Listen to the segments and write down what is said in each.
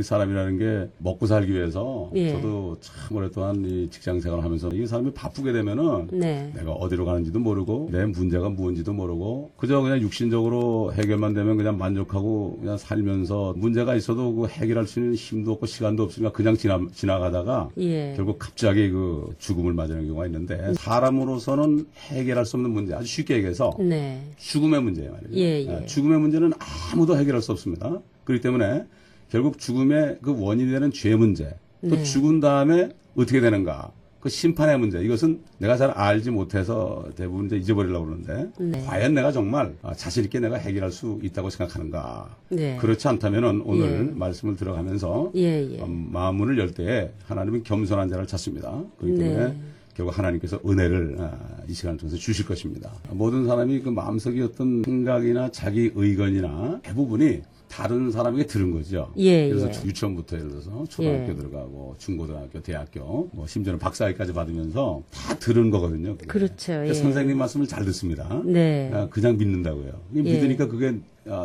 우리 사람이라는 게 먹고 살기 위해서 예. 저도 참 오랫동안 이 직장 생활을 하면서 이 사람이 바쁘게 되면은 네. 내가 어디로 가는지도 모르고 내 문제가 무엇인지도 모르고 그저 그냥 육신적으로 해결만 되면 그냥 만족하고 그냥 살면서 문제가 있어도 그 해결할 수 있는 힘도 없고 시간도 없으니까 그냥 지나가다가 예. 결국 갑자기 그 죽음을 맞이하는 경우가 있는데 사람으로서는 해결할 수 없는 문제 아주 쉽게 얘기해서 네. 죽음의 문제예요. 말이죠. 예, 예. 죽음의 문제는 아무도 해결할 수 없습니다. 그렇기 때문에 결국 죽음의 그 원인이 되는 죄 문제 또 네. 죽은 다음에 어떻게 되는가 그 심판의 문제 이것은 내가 잘 알지 못해서 대부분 이제 잊어버리려고 그러는데 네. 과연 내가 정말 자신 있게 내가 해결할 수 있다고 생각하는가 네. 그렇지 않다면은 오늘 예. 말씀을 들어가면서 예, 예. 마음문을 열 때에 하나님은 겸손한 자를 찾습니다. 그렇기 때문에 네. 결국 하나님께서 은혜를 이 시간을 통해서 주실 것입니다. 모든 사람이 그 마음속에 어떤 생각이나 자기 의견이나 대부분이 다른 사람에게 들은 거죠. 예, 그래서 예. 유치원부터 예를 들어서 초등학교 예. 들어가고 중고등학교, 대학교, 뭐 심지어는 박사학위까지 받으면서 다 들은 거거든요. 그게. 그렇죠. 그러니까 예. 선생님 말씀을 잘 듣습니다. 네. 그냥 믿는다고요. 예. 믿으니까 그게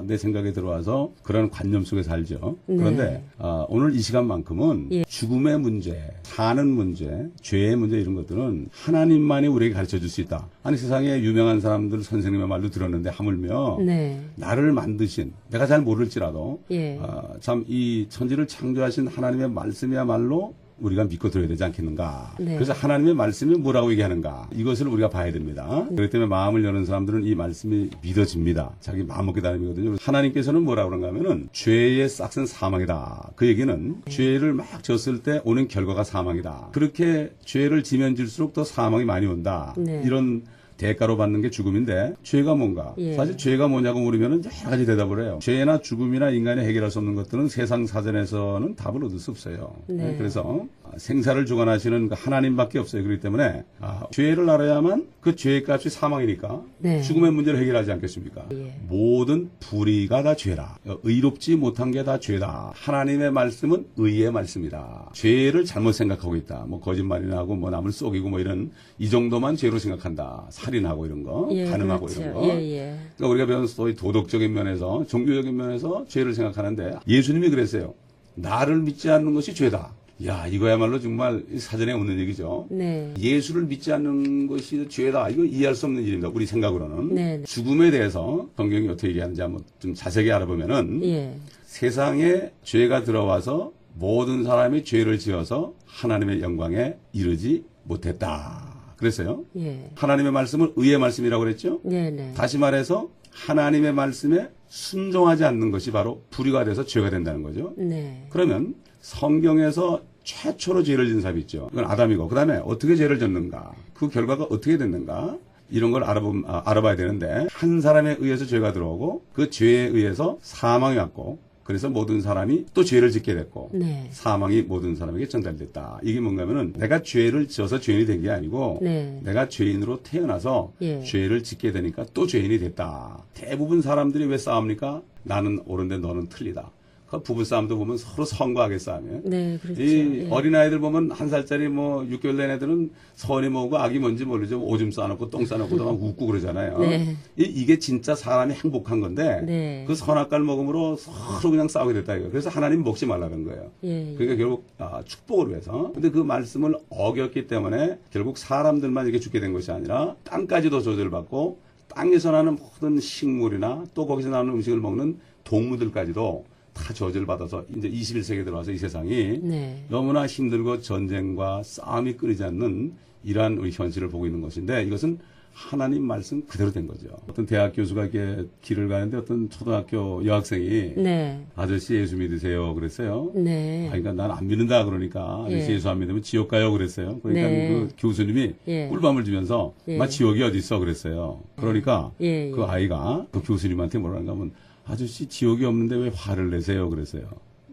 내 생각에 들어와서 그런 관념 속에 살죠. 네. 그런데 오늘 이 시간만큼은 예. 죽음의 문제, 사는 문제, 죄의 문제 이런 것들은 하나님만이 우리에게 가르쳐 줄 수 있다. 아니 세상에 유명한 사람들 선생님의 말도 들었는데 하물며 네. 나를 만드신 내가 잘 모를지라도 예. 참 이 천지를 창조하신 하나님의 말씀이야말로 우리가 믿고 들어야 되지 않겠는가. 네. 그래서 하나님의 말씀이 뭐라고 얘기하는가. 이것을 우리가 봐야 됩니다. 그렇기 때문에 마음을 여는 사람들은 이 말씀이 믿어집니다. 자기 마음 먹게 다름이거든요. 하나님께서는 뭐라고 그런가 하면은 죄의 싹은 사망이다. 그 얘기는 죄를 막 졌을 때 오는 결과가 사망이다. 그렇게 죄를 지면 질수록 더 사망이 많이 온다. 네. 이런 대가로 받는 게 죽음인데 죄가 뭔가? 예. 사실 죄가 뭐냐고 물으면 여러 가지 대답을 해요. 죄나 죽음이나 인간이 해결할 수 없는 것들은 세상 사전에서는 답을 얻을 수 없어요. 네. 그래서 생사를 주관하시는 그 하나님밖에 없어요. 그렇기 때문에 죄를 알아야만 그 죄의 값이 사망이니까 네. 죽음의 문제를 해결하지 않겠습니까? 예. 모든 불의가 다 죄라. 의롭지 못한 게 다 죄다. 하나님의 말씀은 의의 말씀이다. 죄를 잘못 생각하고 있다. 뭐 거짓말이나 하고 뭐 남을 속이고 뭐 이런 이 정도만 죄로 생각한다. 살인하고 이런 거, 예, 간음하고 그렇죠. 이런 거. 예, 예. 그러니까 우리가 배운 소위 도덕적인 면에서, 종교적인 면에서 죄를 생각하는데 예수님이 그랬어요. 나를 믿지 않는 것이 죄다. 야, 이거야말로 정말 사전에 없는 얘기죠. 네. 예수를 믿지 않는 것이 죄다. 이거 이해할 수 없는 일입니다. 우리 생각으로는. 네. 죽음에 대해서 성경이 어떻게 얘기하는지 한번 좀 자세히 알아보면은 예. 세상에 죄가 들어와서 모든 사람이 죄를 지어서 하나님의 영광에 이르지 못했다. 그랬어요. 예. 하나님의 말씀은 의의 말씀이라고 그랬죠. 네, 네. 다시 말해서 하나님의 말씀에 순종하지 않는 것이 바로 불의가 돼서 죄가 된다는 거죠. 네. 그러면 성경에서 최초로 죄를 지은 사람이 있죠. 그건 아담이고 그 다음에 어떻게 죄를 졌는가 그 결과가 어떻게 됐는가 이런 걸 알아봐야 되는데 한 사람에 의해서 죄가 들어오고 그 죄에 의해서 사망이 왔고 그래서 모든 사람이 또 죄를 짓게 됐고 네. 사망이 모든 사람에게 전달됐다. 이게 뭔가 하면은 내가 죄를 지어서 죄인이 된 게 아니고 네. 내가 죄인으로 태어나서 예. 죄를 짓게 되니까 또 죄인이 됐다. 대부분 사람들이 왜 싸웁니까? 나는 옳은데 너는 틀리다. 그 부부싸움도 보면 서로 선거하게 싸우면 네, 그렇죠. 이 예. 어린아이들 보면 1살짜리 뭐 6개월 된 애들은 선이 뭐고 악이 뭔지 모르죠. 오줌 싸놓고 똥 싸놓고 막 웃고 그러잖아요. 네. 이게 진짜 사람이 행복한 건데 네. 그 선악과를 먹음으로 서로 그냥 싸우게 됐다 이거. 그래서 하나님 먹지 말라는 거예요. 예, 예. 그러니까 결국 축복을 위해서. 근데 그 말씀을 어겼기 때문에 결국 사람들만 이렇게 죽게 된 것이 아니라 땅까지도 저주받고 땅에서 나는 모든 식물이나 또 거기서 나오는 음식을 먹는 동물들까지도 다 저주를 받아서 이제 21세기에 들어와서 이 세상이 네. 너무나 힘들고 전쟁과 싸움이 끊이지 않는 이러한 우리 현실을 보고 있는 것인데 이것은 하나님 말씀 그대로 된 거죠. 어떤 대학 교수가 이렇게 길을 가는데 어떤 초등학교 여학생이 네. 아저씨 예수 믿으세요 그랬어요. 네. 그러니까 난 안 믿는다 그러니까 아저씨 예. 예수 안 믿으면 지옥 가요 그랬어요. 그러니까 네. 그 교수님이 예. 꿀밤을 주면서 예. 마 지옥이 어디 있어 그랬어요. 그러니까 예, 예. 그 아이가 그 교수님한테 뭐라는가 하면 아저씨 지옥이 없는데 왜 화를 내세요 그랬어요.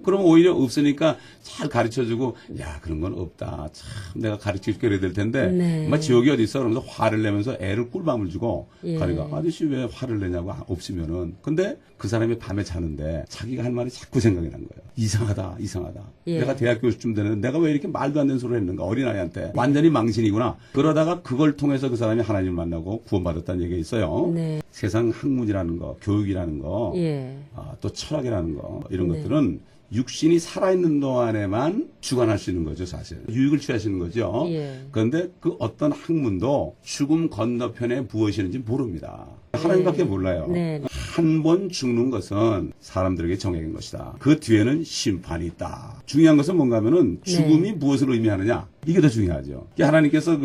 그럼 오히려 없으니까 잘 가르쳐주고 야 그런 건 없다. 참 내가 가르쳐줄게 그래야 될 텐데 네. 막 지옥이 어디 있어 그러면서 화를 내면서 애를 꿀밤을 주고 예. 가니까 아저씨 왜 화를 내냐고 없으면은 근데 그 사람이 밤에 자는데 자기가 할 말이 자꾸 생각이 난 거예요. 이상하다. 예. 내가 대학 교수쯤 되는데 내가 왜 이렇게 말도 안 되는 소리를 했는가 어린아이한테 완전히 망신이구나. 그러다가 그걸 통해서 그 사람이 하나님을 만나고 구원받았다는 얘기가 있어요. 네. 세상 학문이라는 거 교육이라는 거 예. 또 철학이라는 거 이런 네. 것들은 육신이 살아있는 동안에만 주관할 수 있는 거죠, 사실. 유익을 취하시는 거죠. 예. 그런데 그 어떤 학문도 죽음 건너편에 무엇이는지 모릅니다. 하나님밖에 몰라요. 네. 한 번 죽는 것은 사람들에게 정해진 것이다. 그 뒤에는 심판이 있다. 중요한 것은 뭔가 하면은 죽음이 무엇을 의미하느냐. 이게 더 중요하죠. 하나님께서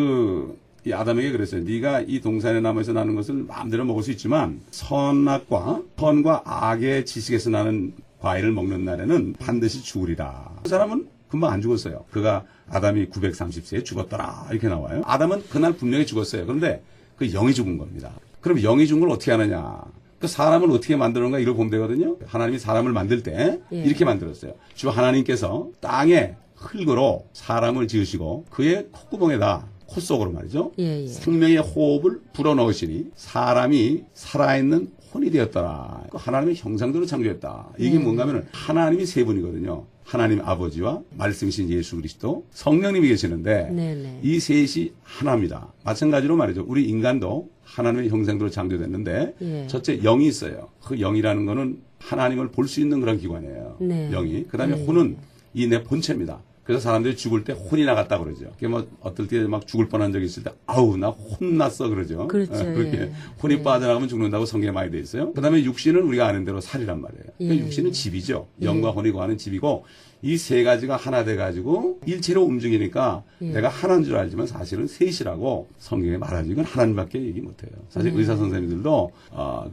이 아담에게 그랬어요. 네가 이 동산의 나무에서 나는 것을 마음대로 먹을 수 있지만 선과 악의 지식에서 나는 과일을 먹는 날에는 반드시 죽으리라. 그 사람은 금방 안 죽었어요. 그가 아담이 930세에 죽었더라. 이렇게 나와요. 아담은 그날 분명히 죽었어요. 그런데 그 영이 죽은 겁니다. 그럼 영이 죽은 걸 어떻게 하느냐. 그 사람을 어떻게 만드는가 이걸 보면 되거든요. 하나님이 사람을 만들 때 이렇게 만들었어요. 주 하나님께서 땅에 흙으로 사람을 지으시고 그의 콧구멍에다 코 속으로 말이죠. 생명의 호흡을 불어넣으시니 사람이 살아있는 혼이 되었더라. 하나님의 형상대로 창조했다. 이게 뭔가 하면 하나님이 세 분이거든요. 하나님 아버지와 말씀이신 예수 그리스도 성령님이 계시는데 이 셋이 하나입니다. 마찬가지로 말이죠. 우리 인간도 하나님의 형상대로 창조됐는데 첫째 영이 있어요. 그 영이라는 거는 하나님을 볼 수 있는 그런 기관이에요. 영이. 그 다음에 혼은 이 내 본체입니다. 그래서 사람들이 죽을 때 혼이 나갔다 그러죠. 그게 뭐 어떨 때 막 죽을 뻔한 적이 있을 때 아우 나 혼났어 그러죠. 그렇죠. 그렇게 혼이 빠져나가면 죽는다고 성경에 많이 돼 있어요. 그다음에 육신은 우리가 아는 대로 살이란 말이에요. 그러니까 육신은 집이죠. 영과 혼이 거하는 집이고 이 세 가지가 하나 돼 가지고 일체로 움직이니까 내가 하나인 줄 알지만 사실은 셋이라고 성경에 말하지 이건 하나님밖에 얘기 못 해요. 사실 의사 선생님들도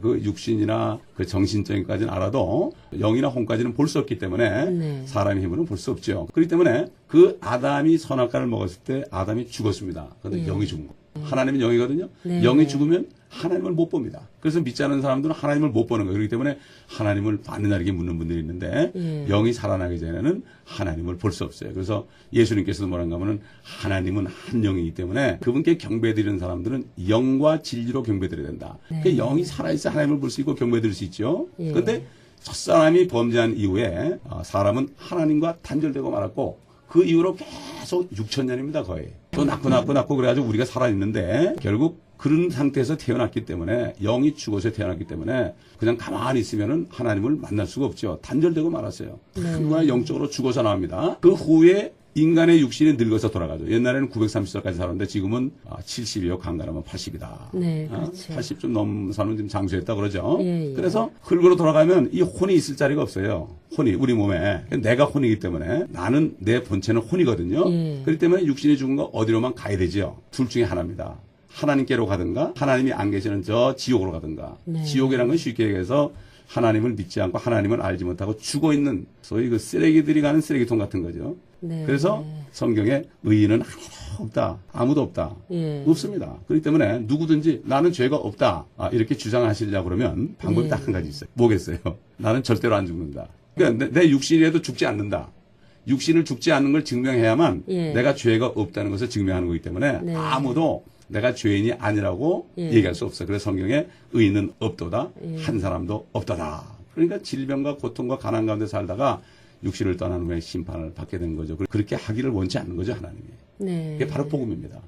그 육신이나 그 정신적인까지는 알아도 영이나 혼까지는 볼 수 없기 때문에 사람의 힘으로는 볼 수 없죠. 그렇기 때문에 그 아담이 선악과를 먹었을 때 아담이 죽었습니다. 그런데 영이 죽은 거예요. 하나님은 영이거든요. 영이 죽으면 하나님을 못 봅니다. 그래서 믿지 않는 사람들은 하나님을 못 보는 거예요. 그렇기 때문에 하나님을 받느냐 이렇게 묻는 분들이 있는데 영이 살아나기 전에는 하나님을 볼 수 없어요. 그래서 예수님께서도 뭐라는가 하면 하나님은 한 영이기 때문에 그분께 경배드리는 사람들은 영과 진리로 경배드려야 된다. 그 영이 살아있어 하나님을 볼 수 있고 경배드릴 수 있죠. 그런데 첫사람이 범죄한 이후에 사람은 하나님과 단절되고 말았고 그 이후로 계속 6,000년입니다, 거의. 또 낳고 그래가지고 우리가 살아있는데 결국 그런 상태에서 태어났기 때문에 영이 죽어서 태어났기 때문에 그냥 가만히 있으면은 하나님을 만날 수가 없죠. 단절되고 말았어요. 하나님과 영적으로 죽어서 나옵니다. 그 후에 인간의 육신이 늙어서 돌아가죠. 옛날에는 930살까지 살았는데 지금은 70이요. 강간하면 80이다. 네, 그렇죠. 80좀 넘은 사람은 지금 장수했다 그러죠. 그래서 흙으로 돌아가면 이 혼이 있을 자리가 없어요. 혼이 우리 몸에. 내가 혼이기 때문에 나는 내 본체는 혼이거든요. 그렇기 때문에 육신이 죽은 거 어디로만 가야 되죠. 둘 중에 하나입니다. 하나님께로 가든가 하나님이 안 계시는 저 지옥으로 가든가. 지옥이라는 건 쉽게 얘기해서 하나님을 믿지 않고 하나님을 알지 못하고 죽어 있는 소위 그 쓰레기들이 가는 쓰레기통 같은 거죠. 그래서 성경에 의인은 하나도 없다. 아무도 없다. 없습니다. 그렇기 때문에 누구든지 나는 죄가 없다. 이렇게 주장하시려고 그러면 방법이 딱 한 가지 있어요. 뭐겠어요? 나는 절대로 안 죽는다. 그러니까 내 육신이라도 죽지 않는다. 육신을 죽지 않는 걸 증명해야만 내가 죄가 없다는 것을 증명하는 거기 때문에 아무도 내가 죄인이 아니라고 얘기할 수 없어. 그래서 성경에 의인은 없도다. 한 사람도 없도다. 그러니까 질병과 고통과 가난 가운데 살다가 육신을 떠난 후에 심판을 받게 된 거죠. 그렇게 하기를 원치 않는 거죠, 하나님이. 그게 바로 복음입니다.